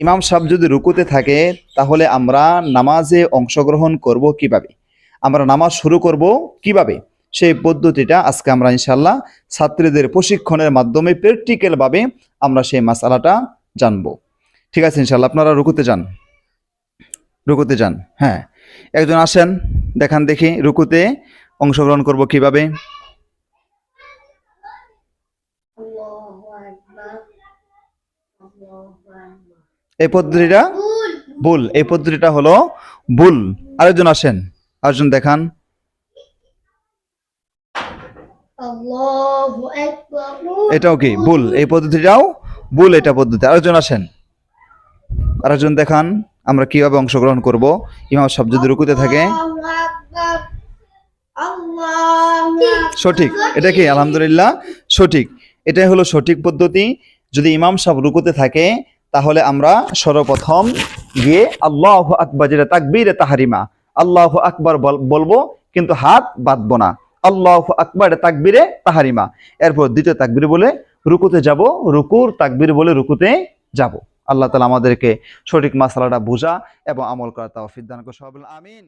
ইমাম সাহেব যদি রুকুতে থাকে তাহলে আমরা নামাজে অংশগ্রহণ করব কিভাবে, আমরা নামাজ শুরু করব কিভাবে, সেই পদ্ধতিটা আজকে আমরা ইনশাআল্লাহ ছাত্রীদের প্রশিক্ষণের মাধ্যমে প্র্যাকটিক্যালভাবে আমরা সেই মাসালাটা জানব। ঠিক আছে ইনশাআল্লাহ, আপনারা রুকুতে যান, রুকুতে যান। হ্যাঁ, একজন আসেন, দেখান দেখি রুকুতে অংশগ্রহণ করব কিভাবে। এই পদ্ধতিটা ভুল, এই পদ্ধতিটা হলো ভুল। আরেকজন আসেন, আরেকজন দেখান। এটাও কি ভুল, এই পদ্ধতিটাও ভুল, এটা পদ্ধতি। আরেকজন আসেন, আরেকজন দেখান আমরা কিভাবে অংশগ্রহণ করব ইমাম সাহেব যদি রুকুতে থাকে। সঠিক, এটা কি আলহামদুলিল্লাহ সঠিক, এটাই হলো সঠিক পদ্ধতি। যদি ইমাম সাহেব রুকুতে থাকে তাহলে আমরা সর্বপ্রথম গিয়ে আল্লাহু আকবার, যেটা তাকবীরে তাহরিমা, আল্লাহু আকবার বলবো কিন্তু হাত বাঁধবো না, আল্লাহু আকবার তাকবীরে তাহরিমা। এরপর দ্বিতীয় তাকবীর বলে রুকুতে যাব, রুকুর তাকবীর বলে রুকুতে যাব। আল্লাহ তাআলা আমাদেরকে সঠিক মাসালাটা বোঝা এবং আমল করা তৌফিক দান করুন। আমিন।